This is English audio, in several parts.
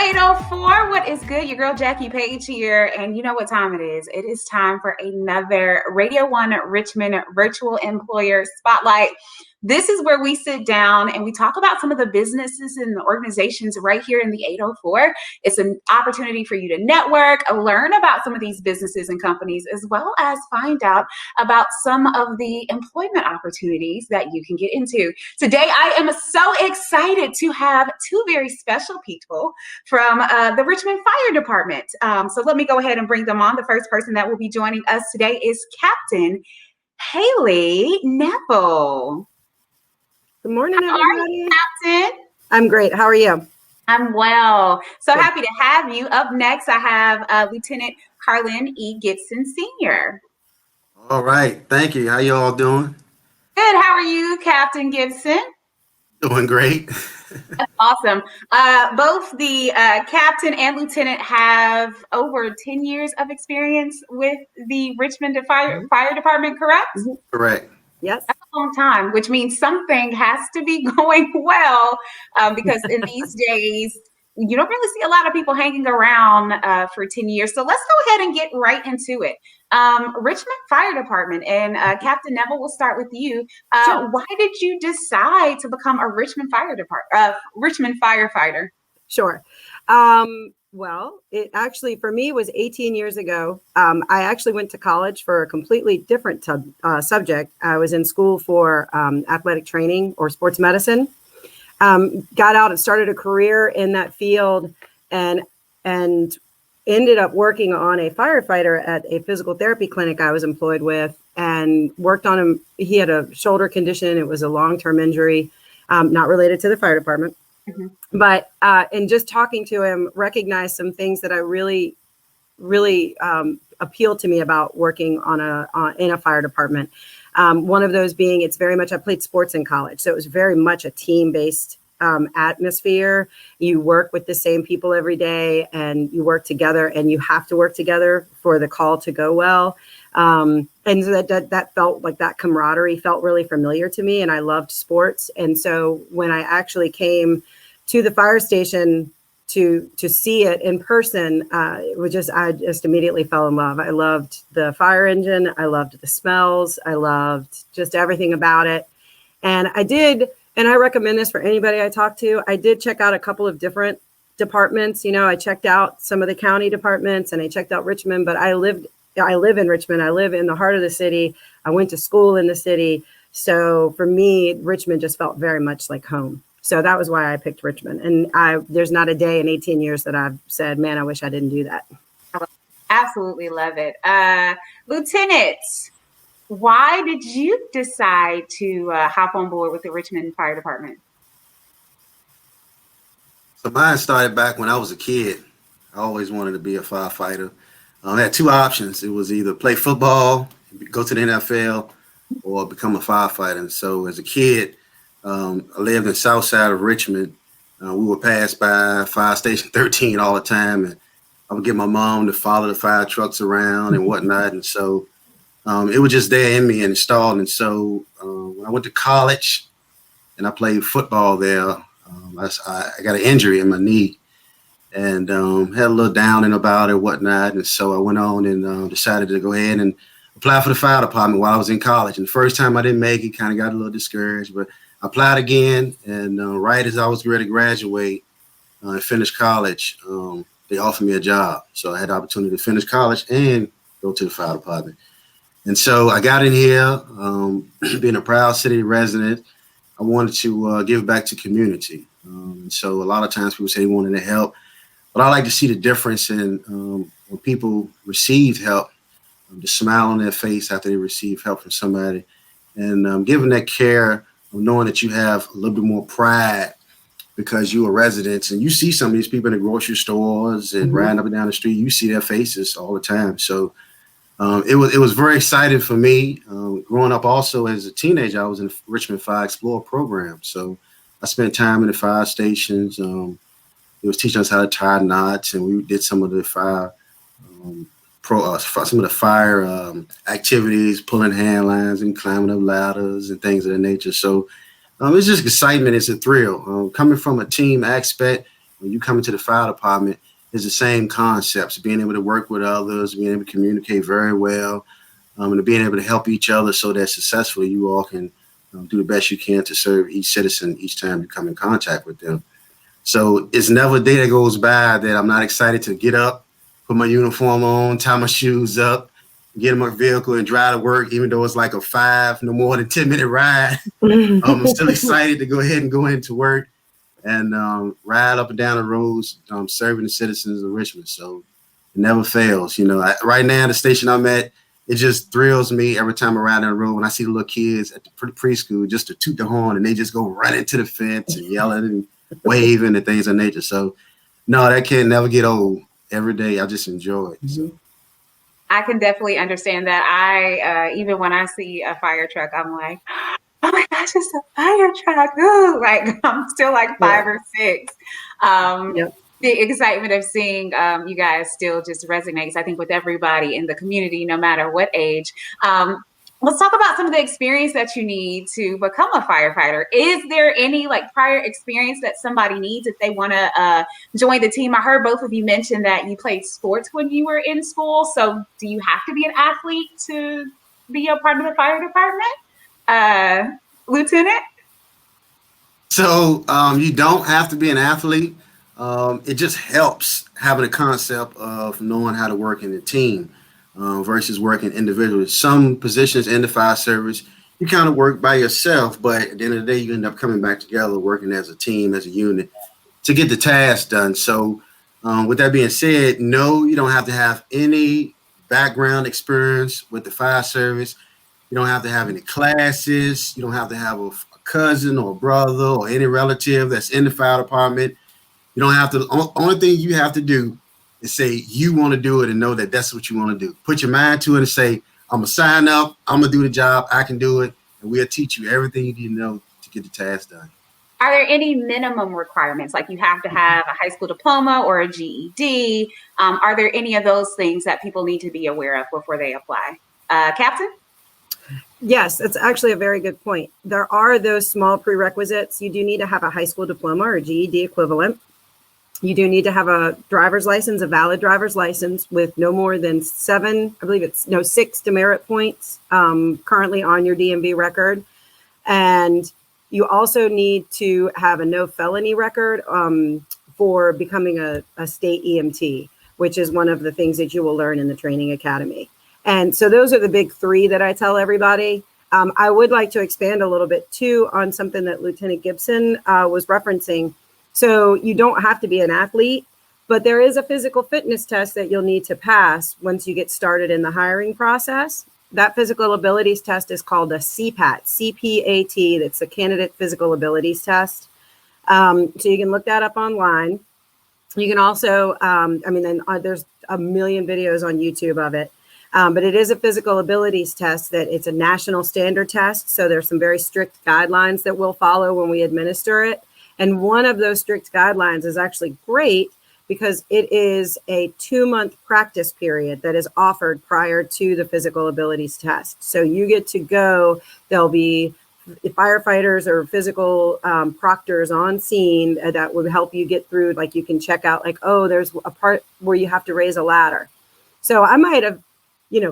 804, what is good? Your girl Jackie Paige here, and you know what time it is. It is time for another Radio 1 Richmond Virtual Employer Spotlight. This is where we sit down and we talk about some of the businesses and the organizations right here in the 804. It's an opportunity for you to network, learn about some of these businesses and companies, as well as find out about some of the employment opportunities that you can get into. Today, I am so excited to have two very special people from the Richmond Fire Department. So let me go ahead and bring them on. The first person that will be joining us today is Captain Hallie Neville. Good morning, everybody. How are you, Captain? I'm great. How are you? I'm well. So happy to have you. Up next, I have Lieutenant Carlin E. Gibson Sr. All right. Thank you. How you all doing? Good. How are you, Captain Gibson? Doing great. That's awesome. Both the captain and lieutenant have over 10 years of experience with the Richmond Fire Department, correct? Correct. Yes. That's a long time, which means something has to be going well, because in these days, you don't really see a lot of people hanging around for 10 years. So let's go ahead and get right into it. Richmond Fire Department, and Captain Neville, we'll start with you. Sure. Why did you decide to become a Richmond firefighter? Sure. Well, it actually, for me, was 18 years ago. I actually went to college for a completely different subject. I was in school for athletic training or sports medicine. Got out and started a career in that field, and ended up working on a firefighter at a physical therapy clinic I was employed with, and worked on him. He had a shoulder condition. It was a long-term injury, not related to the fire department. Mm-hmm. But in just talking to him, recognized some things that I really appealed to me about working in a fire department. One of those being, it's very much, I played sports in college, so it was very much a team-based atmosphere. You work with the same people every day, and you work together, and you have to work together for the call to go well. And so that felt like, that camaraderie felt really familiar to me, and I loved sports. And so when I actually came to the fire station to see it in person, I just immediately fell in love. I loved the fire engine. I loved the smells. I loved just everything about it. And I recommend this for anybody I talk to. I did check out a couple of different departments. I checked out some of the county departments, and I checked out Richmond, but I live in Richmond. I live in the heart of the city. I went to school in the city. So for me, Richmond just felt very much like home. So that was why I picked Richmond. And there's not a day in 18 years that I've said, man, I wish I didn't do that. Absolutely love it. Lieutenant, why did you decide to hop on board with the Richmond Fire Department? So mine started back when I was a kid. I always wanted to be a firefighter. I had two options. It was either play football, go to the NFL, or become a firefighter. And so as a kid, I lived in south side of Richmond. We would pass by Fire Station 13 all the time, and I would get my mom to follow the fire trucks around and whatnot. And so it was just there in me and installed. And so when I went to college and I played football there, I got an injury in my knee, and had a little downing about it, whatnot. And so I went on and decided to go ahead and apply for the fire department while I was in college. And the first time I didn't make it, kind of got a little discouraged, but I applied again. And right as I was ready to graduate and finish college, they offered me a job. So I had the opportunity to finish college and go to the fire department. And so I got in here, being a proud city resident. I wanted to give back to community. So a lot of times people say they wanted to help, but I like to see the difference in when people receive help, the smile on their face after they receive help from somebody, and giving that care of knowing that you have a little bit more pride because you're a resident and you see some of these people in the grocery stores and riding up and down the street. You see their faces all the time. So it was very exciting for me. Growing up also as a teenager, I was in the Richmond Fire Explorer program. So I spent time in the fire stations. It was teaching us how to tie knots, and we did some of the fire activities, pulling hand lines and climbing up ladders and things of that nature. So it's just excitement. It's a thrill. Coming from a team aspect, when you come into the fire department, it's the same concepts, being able to work with others, being able to communicate very well, and being able to help each other so that successfully you all can do the best you can to serve each citizen each time you come in contact with them. So it's never a day that goes by that I'm not excited to get up, put my uniform on, tie my shoes up, get in my vehicle and drive to work, even though it's like a no more than 10-minute ride. I'm still excited to go ahead and go into work and ride up and down the roads, serving the citizens of Richmond. So it never fails. Right now, the station I'm at, it just thrills me every time I ride down the road when I see the little kids at the preschool just to toot the horn and they just go running to the fence and yelling and waving and things of nature. So no, that can never get old. Every day, I just enjoy it. So. I can definitely understand that. I even when I see a fire truck, I'm like, oh my gosh, it's a fire truck. Ooh, like I'm still like 5 or 6. The excitement of seeing you guys still just resonates, I think, with everybody in the community, no matter what age. Let's talk about some of the experience that you need to become a firefighter. Is there any like prior experience that somebody needs if they want to join the team? I heard both of you mention that you played sports when you were in school. So do you have to be an athlete to be a part of the fire department? Lieutenant? So you don't have to be an athlete. It just helps having a concept of knowing how to work in a team. Versus working individually. Some positions in the fire service, you kind of work by yourself, but at the end of the day, you end up coming back together, working as a team, as a unit to get the task done. So with that being said, no, you don't have to have any background experience with the fire service. You don't have to have any classes. You don't have to have a cousin or a brother or any relative that's in the fire department. You don't have to, only thing you have to do is say you want to do it and know that that's what you want to do. Put your mind to it and say, I'm going to sign up, I'm going to do the job, I can do it, and we'll teach you everything you need to know to get the task done. Are there any minimum requirements? Like you have to have a high school diploma or a GED? Are there any of those things that people need to be aware of before they apply? Captain? Yes, it's actually a very good point. There are those small prerequisites. You do need to have a high school diploma or GED equivalent. You do need to have a driver's license, a valid driver's license with no more than 6 demerit points currently on your DMV record. And you also need to have a no felony record for becoming a state EMT, which is one of the things that you will learn in the training academy. And so those are the big 3 that I tell everybody. I would like to expand a little bit too on something that Lieutenant Gibson was referencing. So you don't have to be an athlete, but there is a physical fitness test that you'll need to pass once you get started in the hiring process. That physical abilities test is called a CPAT, C-P-A-T. That's a candidate physical abilities test. So you can look that up online. You can also, there's a million videos on YouTube of it. But it is a physical abilities test that it's a national standard test. So there's some very strict guidelines that we'll follow when we administer it. And one of those strict guidelines is actually great because it is a 2-month practice period that is offered prior to the physical abilities test. So you get to go, there'll be firefighters or physical proctors on scene that would help you get through. Like you can check out like, oh, there's a part where you have to raise a ladder. So I might have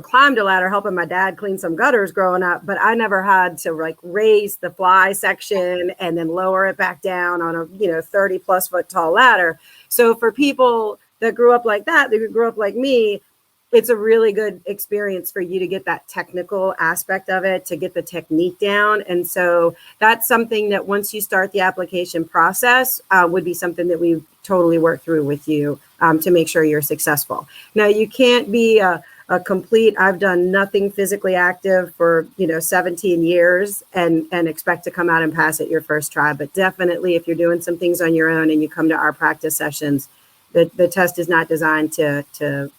climbed a ladder helping my dad clean some gutters growing up, but I never had to like raise the fly section and then lower it back down on a 30+ foot tall ladder. So for people that grew up like that grew up like me, it's a really good experience for you to get that technical aspect of it, to get the technique down. And so that's something that once you start the application process would be something that we totally work through with you to make sure you're successful. Now you can't be a complete, I've done nothing physically active for 17 years and expect to come out and pass it your first try. But definitely if you're doing some things on your own and you come to our practice sessions, the test is not designed to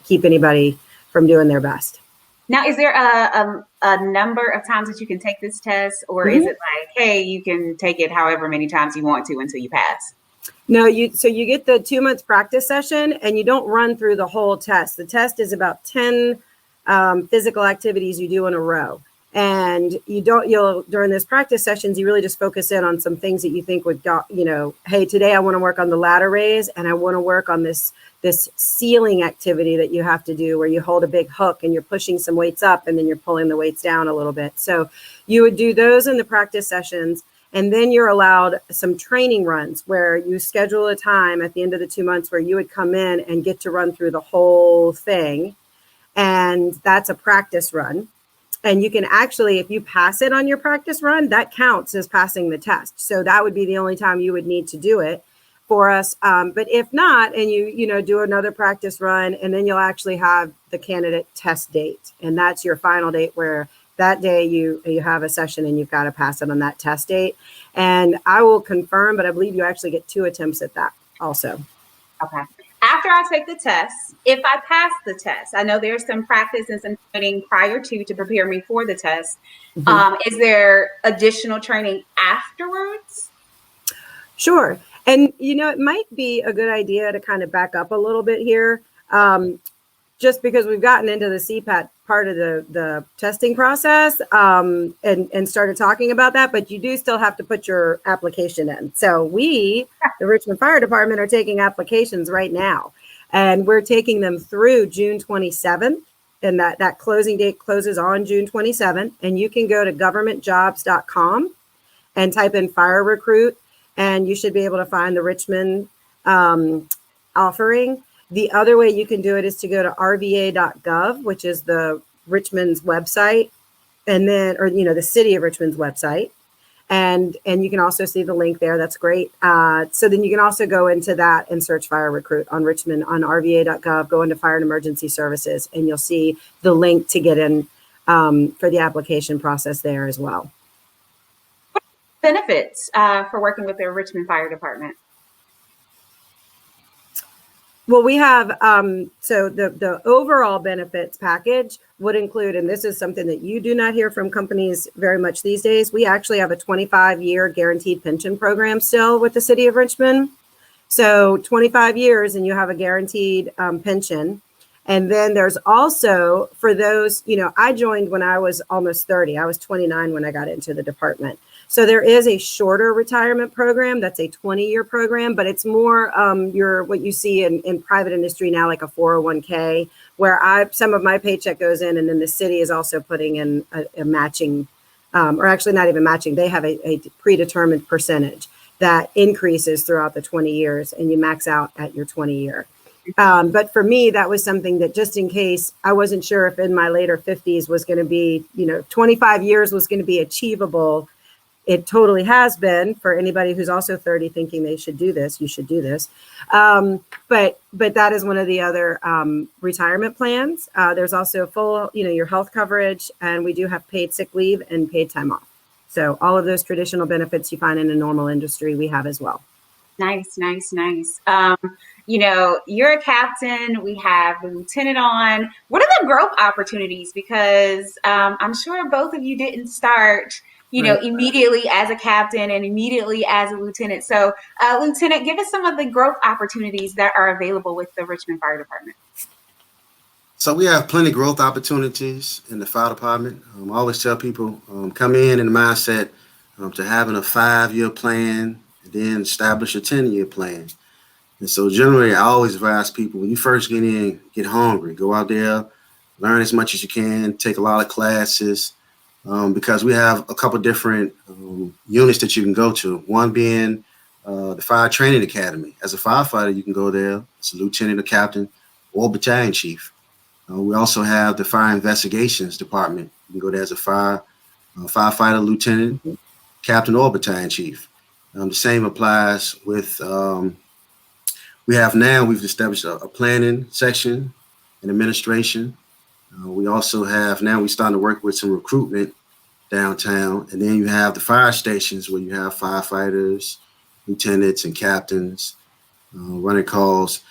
keep anybody from doing their best. Now, is there a number of times that you can take this test, or is it like, hey, you can take it however many times you want to until you pass? No, you get the 2 months practice session and you don't run through the whole test. The test is about 10 physical activities you do in a row. And you'll during those practice sessions, you really just focus in on some things that you think would go, hey, today I want to work on the ladder raise, and I want to work on this ceiling activity that you have to do where you hold a big hook and you're pushing some weights up and then you're pulling the weights down a little bit. So you would do those in the practice sessions. And then you're allowed some training runs where you schedule a time at the end of the 2 months where you would come in and get to run through the whole thing. And that's a practice run. And you can actually, if you pass it on your practice run, that counts as passing the test. So that would be the only time you would need to do it for us. But if not, and you do another practice run, and then you'll actually have the candidate test date. And that's your final date where that day you have a session and you've got to pass it on that test date. And I will confirm, but I believe you actually get 2 attempts at that also. Okay. After I take the test, if I pass the test, I know there's some practice and some training prior to prepare me for the test. Mm-hmm. Is there additional training afterwards? Sure. And, it might be a good idea to kind of back up a little bit here, just because we've gotten into the CPAT part of the testing process and started talking about that, but you do still have to put your application in. So we, the Richmond Fire Department, are taking applications right now, and we're taking them through June 27th. And that closing date closes on June 27th. And you can go to governmentjobs.com and type in fire recruit, and you should be able to find the Richmond offering. The other way you can do it is to go to rva.gov, which is the Richmond's website, and then, or, the city of Richmond's website. And you can also see the link there. That's great. So then you can also go into that and search Fire Recruit on Richmond on rva.gov, go into Fire and Emergency Services, and you'll see the link to get in for the application process there as well. Benefits for working with the Richmond Fire Department? Well, we have, so the overall benefits package would include, and this is something that you do not hear from companies very much these days, we actually have a 25-year guaranteed pension program still with the city of Richmond. So 25 years and you have a guaranteed pension. And then there's also, for those, I joined when I was almost 30. I was 29 when I got into the department. So there is a shorter retirement program. That's a 20-year program, but it's more what you see in private industry now, like a 401k, where some of my paycheck goes in, and then the city is also putting in a matching, or actually not even matching. They have a predetermined percentage that increases throughout the 20 years, and you max out at your 20-year. But for me, that was something that, just in case I wasn't sure if in my later 50s was going to be, 25 years was going to be achievable. It totally has been for anybody who's also 30 thinking they should do this. You should do this. But that is one of the other retirement plans. There's also full, your health coverage, and we do have paid sick leave and paid time off. So all of those traditional benefits you find in a normal industry, we have as well. Nice. You're a captain. We have the lieutenant on. What are the growth opportunities? Because I'm sure both of you didn't start immediately as a captain and immediately as a lieutenant. So, Lieutenant, give us some of the growth opportunities that are available with the Richmond Fire Department. So we have plenty of growth opportunities in the fire department. I always tell people, come in the mindset to having a 5-year plan and then establish a 10-year plan. And so generally, I always advise people, when you first get in, get hungry, go out there, learn as much as you can, take a lot of classes. Because we have a couple different units that you can go to. One being the Fire Training Academy. As a firefighter, you can go there as a lieutenant or captain or battalion chief. We also have the Fire Investigations Department. You can go there as a firefighter, lieutenant, captain, or battalion chief. The same applies with, we've established a planning section and administration. We also have, now we're starting to work with some recruitment downtown. And then you have the fire stations where you have firefighters, lieutenants, and captains running calls.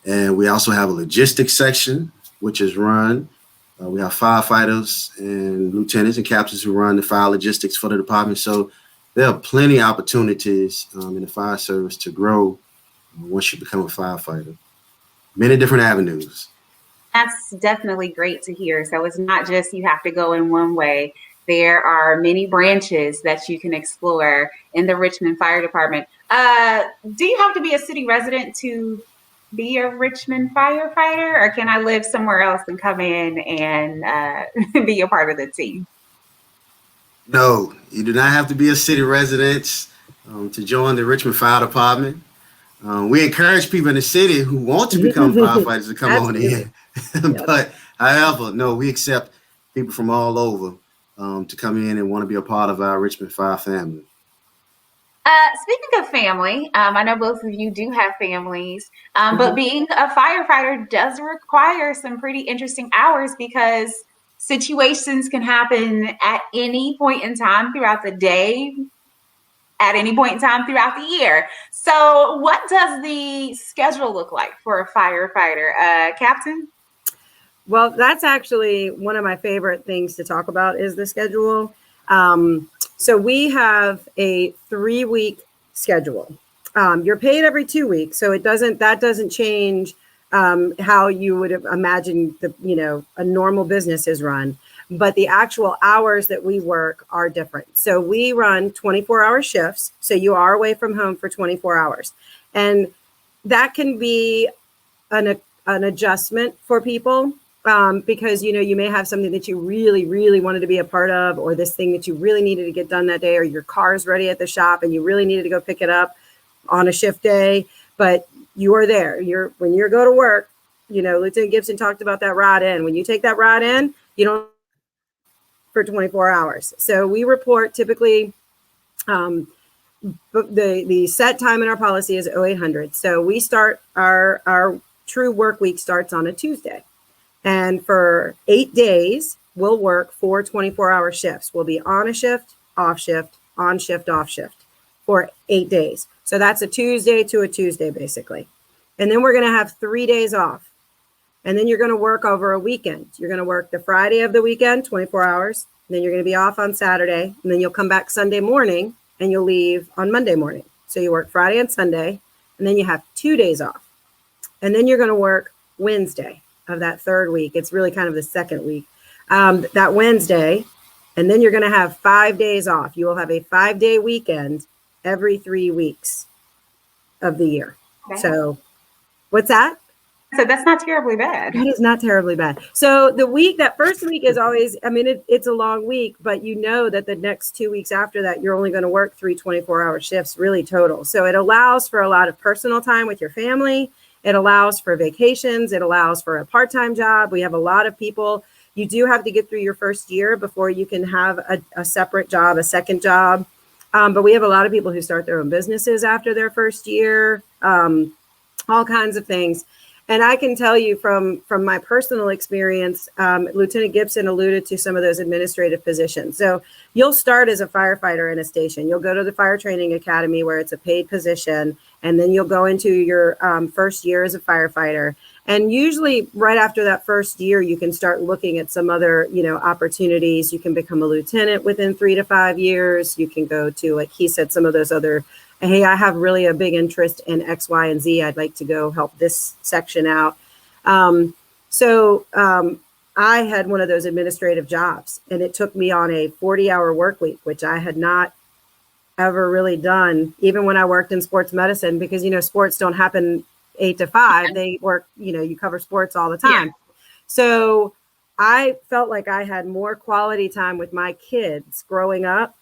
And we also have a logistics section, which is run. We have firefighters and lieutenants and captains who run the fire logistics for the department. So there are plenty of opportunities in the fire service to grow once you become a firefighter. Many different avenues. That's definitely great to hear. So it's not just you have to go in one way. There are many branches that you can explore in the Richmond Fire Department. Do you have to be a city resident to be a Richmond firefighter, or can I live somewhere else and come in and be a part of the team? No, you do not have to be a city resident to join the Richmond Fire Department. We encourage people in the city who want to become firefighters to come on in. Yep. But however, no, we accept people from all over to come in and want to be a part of our Richmond Fire family. Speaking of family, I know both of you do have families, but being a firefighter does require some pretty interesting hours because situations can happen at any point in time throughout the day, at any point in time throughout the year. So what does the schedule look like for a firefighter? Captain? Well, that's actually one of my favorite things to talk about is the schedule. So we have a 3-week schedule. You're paid every 2 weeks, so that doesn't change how you would imagine a normal business is run. But the actual hours that we work are different. So we run 24-hour shifts. So you are away from home for 24 hours. And that can be an adjustment for people because, you may have something that you really, really wanted to be a part of, or this thing that you really needed to get done that day, or your car's ready at the shop and you really needed to go pick it up on a shift day. But you are there. When you go to work, Lieutenant Gibson talked about that ride in. When you take that ride in, you don't for 24 hours. So we report typically, the set time in our policy is 0800. So we start our true work week starts on a Tuesday. And for 8 days, we'll work 4 24-hour shifts. We'll be on a shift, off shift, on shift, off shift for 8 days. So that's a Tuesday to a Tuesday, basically. And then we're going to have 3 days off. And then you're going to work over a weekend. You're going to work the Friday of the weekend, 24 hours. And then you're going to be off on Saturday. And then you'll come back Sunday morning and you'll leave on Monday morning. So you work Friday and Sunday, and then you have 2 days off. And then you're going to work Wednesday of that third week. It's really kind of the second week, that Wednesday. And then you're going to have 5 days off. You will have a 5-day weekend every 3 weeks of the year. Okay. So what's that? So that's not terribly bad. That is not terribly bad. So that first week is always, it's a long week, but that the next 2 weeks after that, you're only going to work 3 24-hour shifts really total. So it allows for a lot of personal time with your family. It allows for vacations. It allows for a part-time job. We have a lot of people. You do have to get through your first year before you can have a separate job, a second job. But we have a lot of people who start their own businesses after their first year, all kinds of things. And I can tell you from my personal experience, Lieutenant Gibson alluded to some of those administrative positions. So you'll start as a firefighter in a station. You'll go to the fire training academy where it's a paid position, and then you'll go into your first year as a firefighter. And usually right after that first year, you can start looking at some other, opportunities. You can become a lieutenant within 3 to 5 years. You can go to, like he said, some of those other, hey, I have really a big interest in X, Y, and Z. I'd like to go help this section out. So I had one of those administrative jobs, and it took me on a 40-hour work week, which I had not ever really done, even when I worked in sports medicine, because, sports don't happen 8 to 5. They work, you cover sports all the time. Yeah. So I felt like I had more quality time with my kids growing up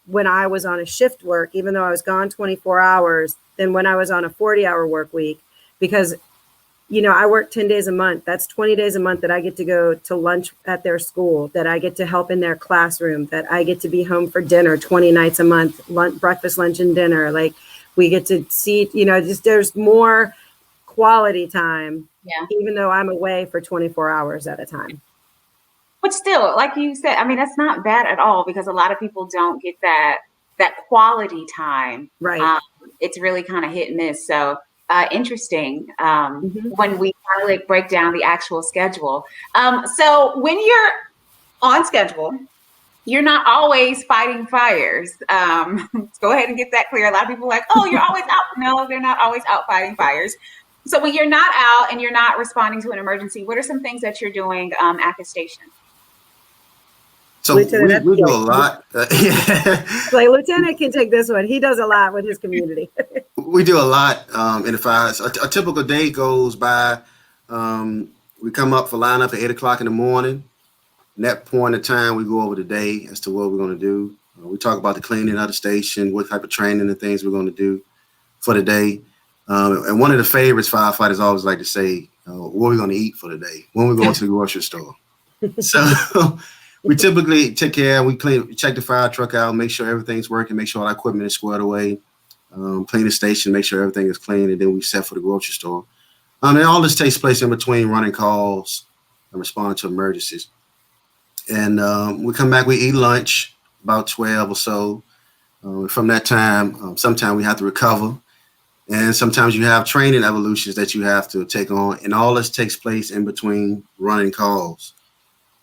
when I was on a shift work, even though I was gone 24 hours, than when I was on a 40-hour work week, because, I work 10 days a month. That's 20 days a month that I get to go to lunch at their school, that I get to help in their classroom, that I get to be home for dinner 20 nights a month, breakfast, lunch, and dinner. Like we get to see, there's more quality time, even though I'm away for 24 hours at a time. But still, like you said, that's not bad at all, because a lot of people don't get that quality time. Right. It's really kind of hit and miss. So interesting when we finally break down the actual schedule. So when you're on schedule, you're not always fighting fires. Let's go ahead and get that clear. A lot of people are like, oh, you're always out. No, they're not always out fighting fires. So when you're not out and you're not responding to an emergency, what are some things that you're doing at the station? So Lieutenant, we do a lot. Yeah. like Lieutenant can take this one. He does a lot with his community. We do a lot in the fire. A typical day goes by. We come up for lineup at 8 o'clock in the morning. At that point in time, we go over the day as to what we're going to do. We talk about the cleaning of the station, what type of training and things we're going to do for the day. And one of the favorites firefighters always like to say, what are we going to eat for the day? When we're going to the grocery store. So we typically take care. We check the fire truck out, make sure everything's working, make sure all our equipment is squared away. Clean the station, make sure everything is clean, and then we set for the grocery store. And all this takes place in between running calls and responding to emergencies. And we come back, we eat lunch about 12 or so. From that time, sometimes we have to recover. And sometimes you have training evolutions that you have to take on. And all this takes place in between running calls.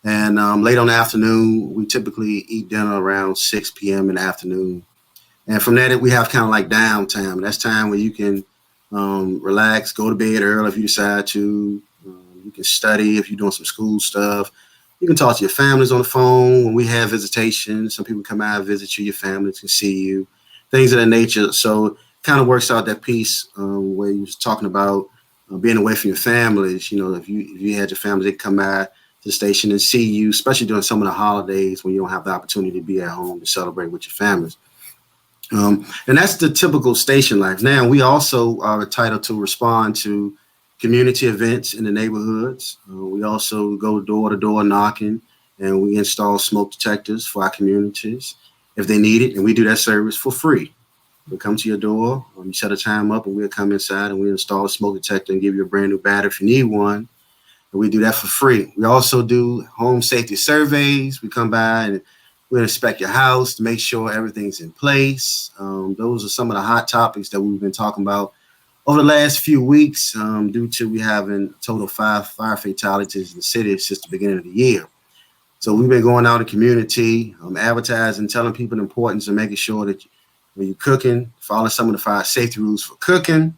And late on the afternoon, we typically eat dinner around 6 p.m. in the afternoon. And from that, we have kind of like downtime. That's time where you can relax, go to bed early if you decide to. You can study if you're doing some school stuff. You can talk to your families on the phone. When we have visitation, some people come out and visit you, your families can see you, things of that nature. So it kind of works out that piece where you was talking about being away from your families. You know, if you had your family, they come out to the station and see you, especially during some of the holidays when you don't have the opportunity to be at home to celebrate with your families. And that's the typical station life. Now, we also are entitled to respond to community events in the neighborhoods. We also go door to door knocking, and we install smoke detectors for our communities if they need it. And we do that service for free. We'll come to your door, you set a time up, and we'll come inside and we'll install a smoke detector and give you a brand new battery if you need one. And we do that for free. We also do home safety surveys. We come by and we'll inspect your house to make sure everything's in place. Those are some of the hot topics that we've been talking about over the last few weeks, due to we having a total 5 fire fatalities in the city since the beginning of the year. So we've been going out in the community, advertising, telling people the importance of making sure that when you're cooking, following some of the fire safety rules for cooking,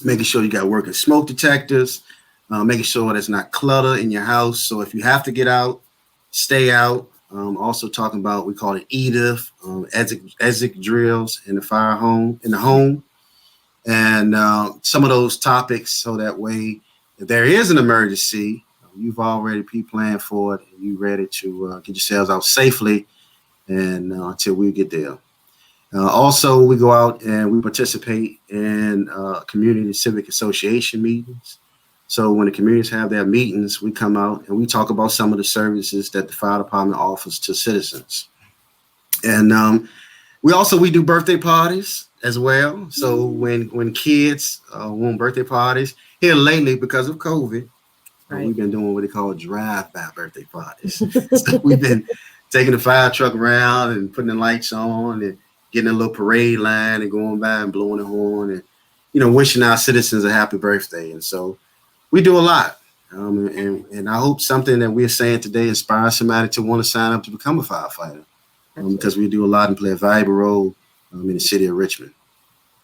making sure you got working smoke detectors, making sure there's not clutter in your house. So if you have to get out, stay out. Also talking about, we call it EDIF, exit drills in the home. And some of those topics, so that way, if there is an emergency, you've already pre-planned for it, and you're ready to get yourselves out safely and until we get there. Also, we go out and we participate in community civic association meetings. So when the communities have their meetings, we come out and we talk about some of the services that the fire department offers to citizens. And we do birthday parties as well. So when kids want birthday parties, here lately because of COVID, right, we've been doing what they call drive-by birthday parties. So we've been taking the fire truck around and putting the lights on and getting a little parade line and going by and blowing the horn and, wishing our citizens a happy birthday. And so we do a lot. And I hope something that we're saying today inspires somebody to want to sign up to become a firefighter, because we do a lot and play a valuable role in the city of Richmond.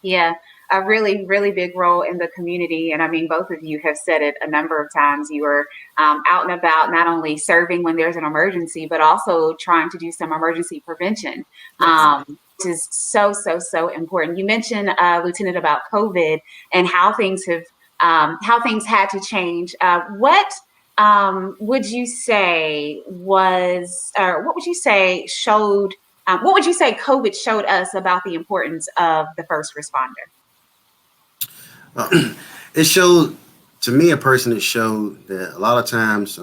Yeah, a really, really big role in the community. And I mean, both of you have said it a number of times. You are out and about, not only serving when there's an emergency, but also trying to do some emergency prevention, which is so, so, so important. You mentioned, Lieutenant, about COVID and how things had to change. What would you say COVID showed us about the importance of the first responder? It showed, to me, it showed that a lot of times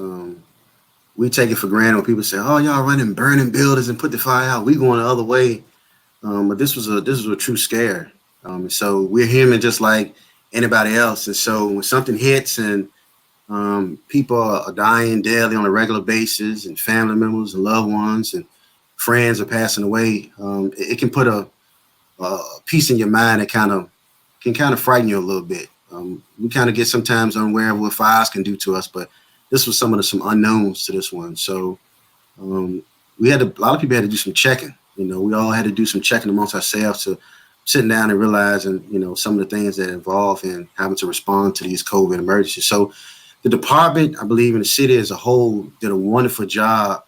we take it for granted when people say, "Oh, y'all running burning buildings and put the fire out. We going the other way." But this was a true scare. And so we're human just like anybody else. And so when something hits and people are dying daily on a regular basis, and family members and loved ones and friends are passing away, it can put a piece in your mind that can frighten you a little bit. We kind of get sometimes unaware of what fires can do to us, but this was some unknowns to this one. So a lot of people had to do some checking. We all had to do some checking amongst ourselves to sitting down and realizing, some of the things that involve in having to respond to these COVID emergencies. So the department, I believe in the city as a whole, did a wonderful job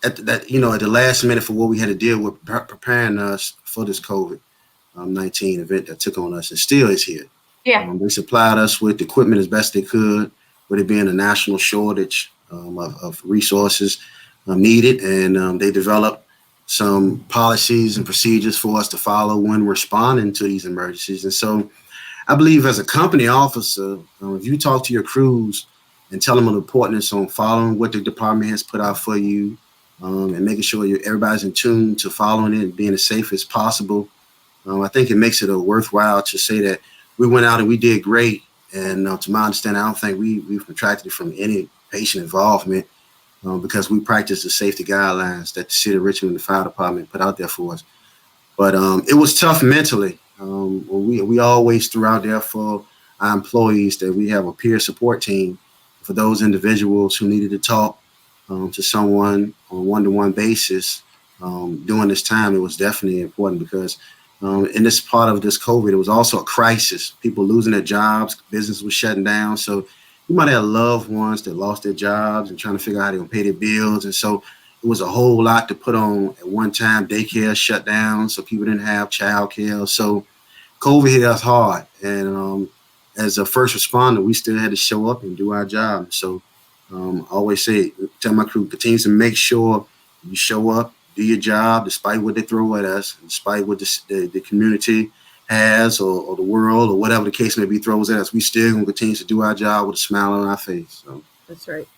at the last minute for what we had to deal with, preparing us for this COVID-19 event that took on us and still is here. Yeah. They supplied us with equipment as best they could, with it being a national shortage of resources needed, and they developed some policies and procedures for us to follow when responding to these emergencies. And so I believe as a company officer, if you talk to your crews and tell them the importance on following what the department has put out for you, and making sure everybody's in tune to following it and being as safe as possible, I think it makes it a worthwhile to say that we went out and we did great. And to my understanding, I don't think we've contracted it from any patient involvement because we practiced the safety guidelines that the city of Richmond and the fire department put out there for us. But it was tough mentally. We always threw out there for our employees that we have a peer support team for those individuals who needed to talk to someone on a one-to-one basis during this time. It was definitely important because in this part of this COVID, it was also a crisis. People losing their jobs, business was shutting down. So you might have loved ones that lost their jobs and trying to figure out how they're going to pay their bills. And so it was a whole lot to put on at one time. Daycare shut down, so people didn't have childcare. So COVID hit us hard. And as a first responder, we still had to show up and do our job. So I always tell my crew, continue to make sure you show up, do your job, despite what they throw at us, despite what the community has or the world or whatever the case may be throws at us. We still going to continue to do our job with a smile on our face. So That's right.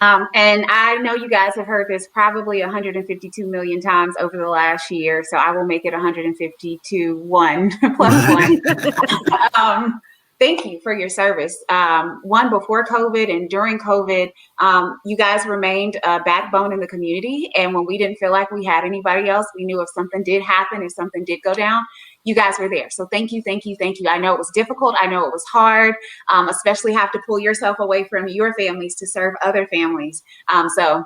And I know you guys have heard this probably 152 million times over the last year, so I will make it 152 1 plus 1. Thank you for your service. One, before COVID and during COVID, you guys remained a backbone in the community. And when we didn't feel like we had anybody else, we knew if something did happen, if something did go down, you guys were there. So thank you, thank you, thank you. I know it was difficult. I know it was hard, especially have to pull yourself away from your families to serve other families. So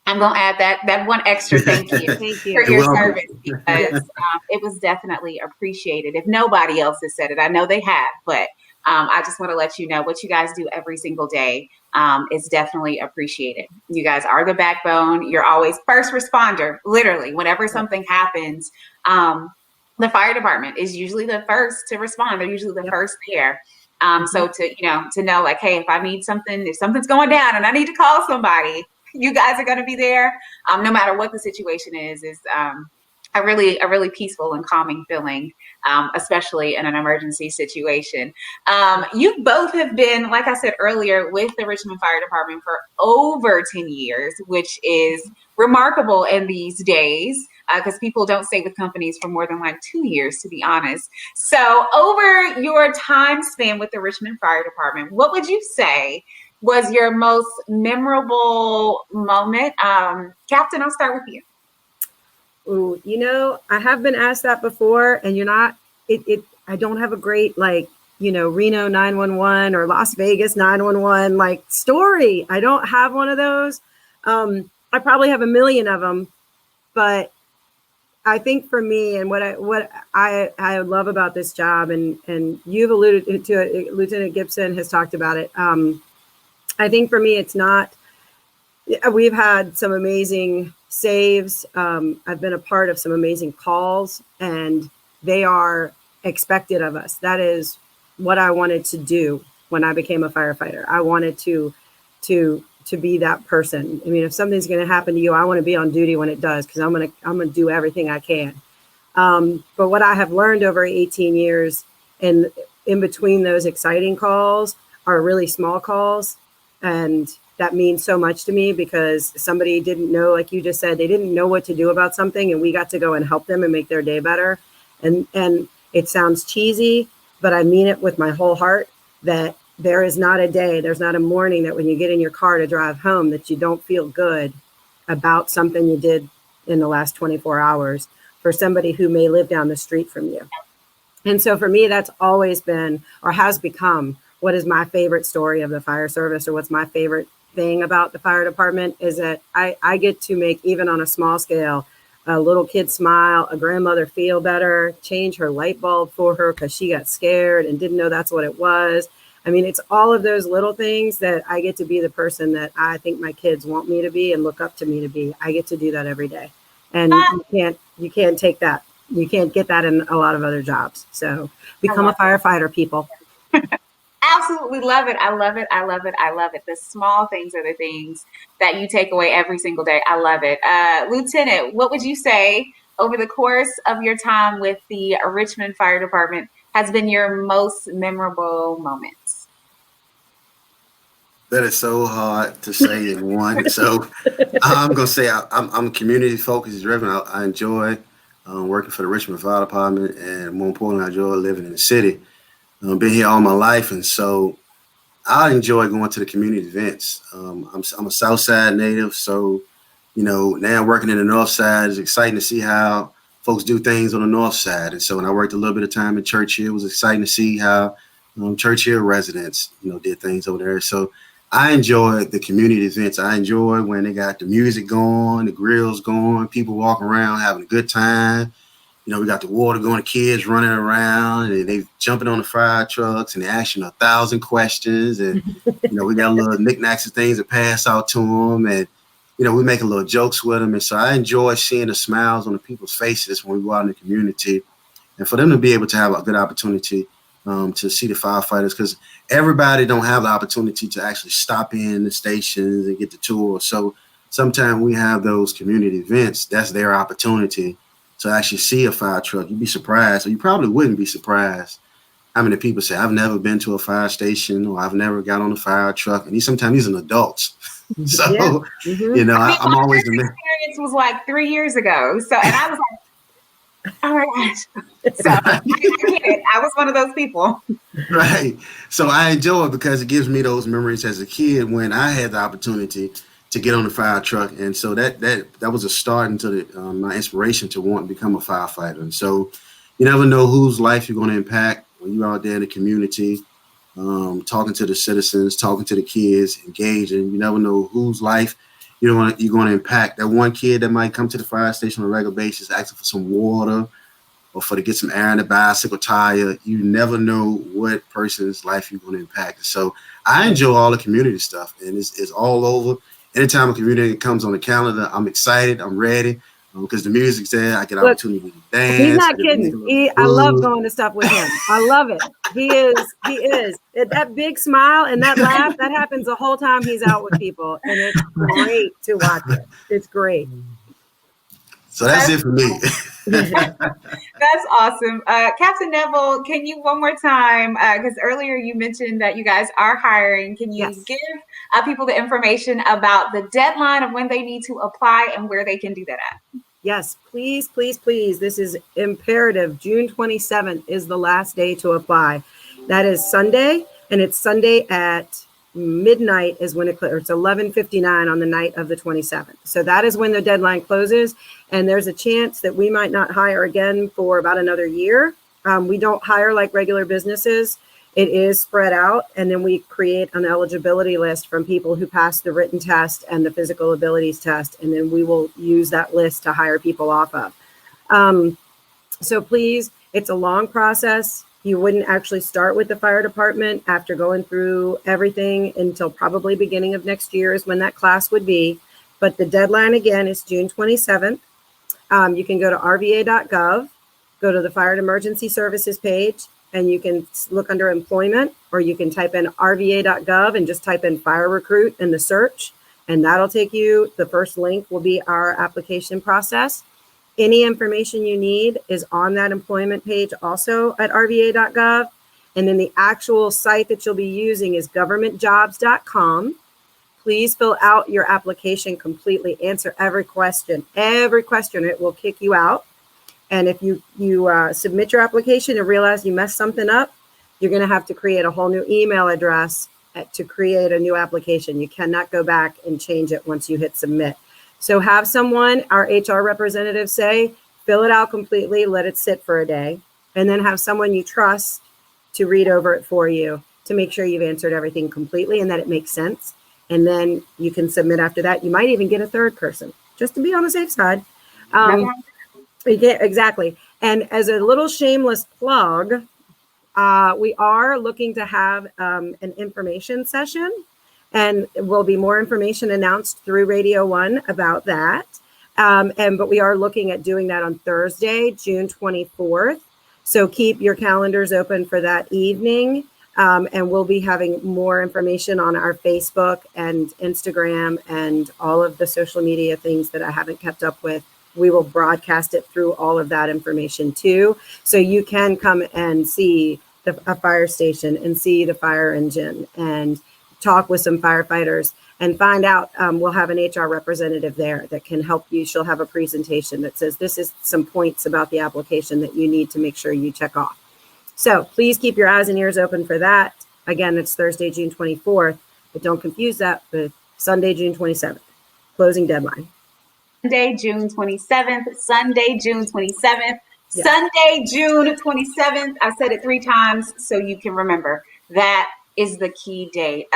I'm going to add that one extra thank you, for your service, because it was definitely appreciated. If nobody else has said it, I know they have, but I just want to let you know what you guys do every single day is definitely appreciated. You guys are the backbone. You're always first responder, literally. Whenever something happens, the fire department is usually the first to respond. They're usually the first there. So to know like, hey, if I need something, if something's going down and I need to call somebody, you guys are going to be there. No matter what the situation is a really peaceful and calming feeling, especially in an emergency situation. You both have been, like I said earlier, with the Richmond Fire Department for over 10 years, which is remarkable in these days because people don't stay with companies for more than like 2 years, to be honest. So over your time span with the Richmond Fire Department, what would you say was your most memorable moment? Captain, I'll start with you. Ooh, I have been asked that before, and I don't have a great Reno 911 or Las Vegas 911 story. I don't have one of those. I probably have a million of them, but I think for me and what I love about this job, and you've alluded to it, Lieutenant Gibson has talked about it. I think for me, it's not. We've had some amazing saves. I've been a part of some amazing calls, and they are expected of us. That is what I wanted to do when I became a firefighter. I wanted to be that person. I mean, if something's going to happen to you, I want to be on duty when it does, because I'm going to do everything I can. But what I have learned over 18 years, and in between those exciting calls are really small calls, and that means so much to me because somebody didn't know, like you just said, they didn't know what to do about something, and we got to go and help them and make their day better. And it sounds cheesy, but I mean it with my whole heart, that there is not a day, there's not a morning that when you get in your car to drive home that you don't feel good about something you did in the last 24 hours for somebody who may live down the street from you. And so for me, that's always been, or has become, what is my favorite story of the fire service, or what's my favorite thing about the fire department, is that I get to make, even on a small scale, a little kid smile, a grandmother feel better, change her light bulb for her because she got scared and didn't know that's what it was. I mean, it's all of those little things that I get to be the person that I think my kids want me to be and look up to me to be. I get to do that every day. And you can't take that. You can't get that in a lot of other jobs. So become a firefighter, people. Absolutely love it. I love it. I love it. I love it. The small things are the things that you take away every single day. I love it. Lieutenant, what would you say over the course of your time with the Richmond Fire Department has been your most memorable moments? That is so hard to say in one. So I'm going to say I'm community focused driven. I enjoy working for the Richmond Fire Department, and more importantly, I enjoy living in the city. I've been here all my life, and so I enjoy going to the community events. I'm a South Side native, so now working in the North Side is exciting to see how folks do things on the North Side. And so when I worked a little bit of time in Churchill, it was exciting to see how Churchill residents did things over there. So I enjoy the community events. I enjoy when they got the music going, the grills going, people walking around having a good time. We got the water going, the kids running around, and they jumping on the fire trucks, and they asking 1,000 questions. And, we got little knickknacks and things to pass out to them. And, we make a little jokes with them. And so I enjoy seeing the smiles on the people's faces when we go out in the community, and for them to be able to have a good opportunity to see the firefighters, because everybody don't have the opportunity to actually stop in the stations and get the tour. So sometimes we have those community events. That's their opportunity to actually see a fire truck. You'd be surprised, or you probably wouldn't be surprised how many people say, I've never been to a fire station, or I've never got on a fire truck. And sometimes these are adults. So, I'm always the man. Experience was like 3 years ago. So, and I was like, oh my gosh. So I get it. I was one of those people. Right. So I enjoy it because it gives me those memories as a kid when I had the opportunity to get on the fire truck. And so that was a start into my inspiration to want to become a firefighter. And so you never know whose life you're going to impact when you're out there in the community, talking to the citizens, talking to the kids, engaging. You never know whose life you're going to impact. That one kid that might come to the fire station on a regular basis asking for some water or to get some air in the bicycle tire. You never know what person's life you're going to impact. So I enjoy all the community stuff, and it's all over. Anytime a community comes on the calendar, I'm excited. I'm ready because the music's there. I get opportunity to dance. He's not kidding. I love going to stuff with him. I love it. He is. That big smile and that laugh, that happens the whole time he's out with people. And it's great to watch it. It's great. So that's it for me. That's awesome. Captain Neville, can you one more time, because earlier you mentioned that you guys are hiring. Can you give people the information about the deadline of when they need to apply and where they can do that at? Yes, please, please, please. This is imperative. June 27th is the last day to apply. That is Sunday, and it's Sunday at midnight is when it's 11:59 on the night of the 27th. So that is when the deadline closes, and there's a chance that we might not hire again for about another year. We don't hire like regular businesses. It is spread out, and then we create an eligibility list from people who pass the written test and the physical abilities test, and then we will use that list to hire people off of. So please, it's a long process. You wouldn't actually start with the fire department after going through everything until probably beginning of next year is when that class would be. But the deadline again is June 27th. You can go to rva.gov, go to the Fire and Emergency Services page, and you can look under employment, or you can type in rva.gov and just type in fire recruit in the search, and that'll take you. The first link will be our application process. Any information you need is on that employment page also at rva.gov. And then the actual site that you'll be using is governmentjobs.com. Please fill out your application completely. Answer every question. Every question, it will kick you out. And if you submit your application and realize you messed something up, you're going to have to create a whole new email address to create a new application. You cannot go back and change it once you hit submit. So have someone, our HR representative, say, fill it out completely, let it sit for a day, and then have someone you trust to read over it for you to make sure you've answered everything completely and that it makes sense. And then you can submit after that. You might even get a third person just to be on the safe side. Exactly. And as a little shameless plug, We are looking to have an information session, and will be more information announced through Radio 1 about that. But we are looking at doing that on Thursday, June 24th. So keep your calendars open for that evening. And we'll be having more information on our Facebook and Instagram and all of the social media things that I haven't kept up with. We will broadcast it through all of that information too. So you can come and see a fire station and see the fire engine and talk with some firefighters and find out. We'll have an HR representative there that can help you. She'll have a presentation that says, this is some points about the application that you need to make sure you check off. So please keep your eyes and ears open for that. Again, it's Thursday, June 24th, but don't confuse that with Sunday, June 27th, closing deadline. Sunday, June 27th, Sunday, June 27th, Yeah. Sunday, June 27th. I said it 3 times so you can remember. That is the key date.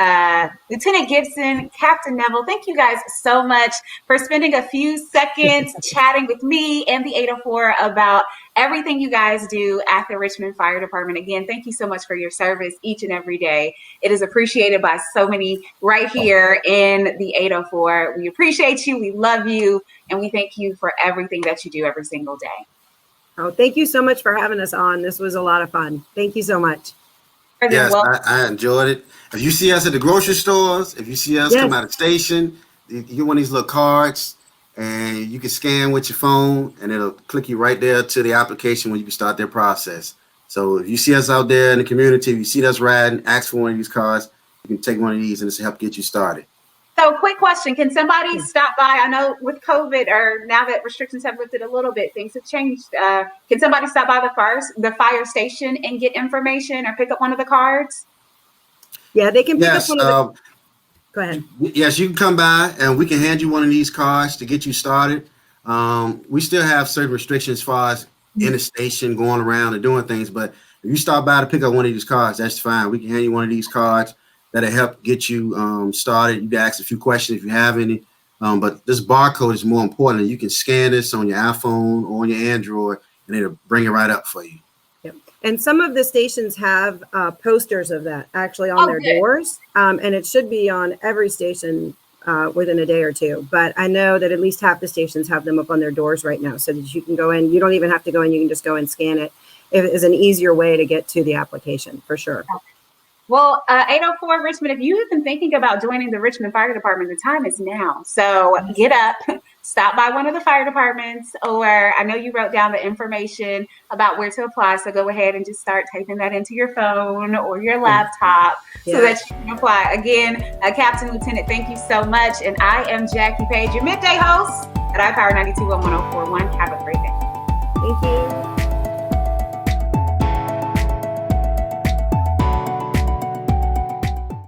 Lieutenant Gibson, Captain Neville, thank you guys so much for spending a few seconds chatting with me and the 804 about everything you guys do at the Richmond Fire Department. Again, thank you so much for your service each and every day. It is appreciated by so many right here in the 804. We appreciate you, we love you, and we thank you for everything that you do every single day. Oh, thank you so much for having us on. This was a lot of fun. Thank you so much. Yes, I enjoyed it. If you see us at the grocery stores, if you see us come out of the station, you get one of these little cards and you can scan with your phone and it'll click you right there to the application where you can start their process. So if you see us out there in the community, if you see us riding, ask for one of these cards, you can take one of these and it's help get you started. So quick question, can somebody stop by? I know with COVID, or now that restrictions have lifted a little bit, things have changed. Can somebody stop by the fire station and get information or pick up one of the cards? Yeah, they can pick up one of the... Go ahead. Yes, you can come by and we can hand you one of these cards to get you started. We still have certain restrictions as far as in the station, going around and doing things, but if you stop by to pick up one of these cards, that's fine. We can hand you one of these cards that'll help get you started. You can ask a few questions if you have any, but this barcode is more important. You can scan this on your iPhone or on your Android, and it'll bring it right up for you. Yep. And some of the stations have posters of that actually on their doors, and it should be on every station within a day or two. But I know that at least half the stations have them up on their doors right now, so that you can go in. You don't even have to go in. You can just go and scan it. It is an easier way to get to the application for sure. Well, 804 Richmond, if you have been thinking about joining the Richmond Fire Department, the time is now. So get up, stop by one of the fire departments, or I know you wrote down the information about where to apply. So go ahead and just start typing that into your phone or your laptop so that you can apply. Again, Captain Lieutenant, thank you so much. And I am Jackie Paige, your midday host at IPower 92.1 1041. Have a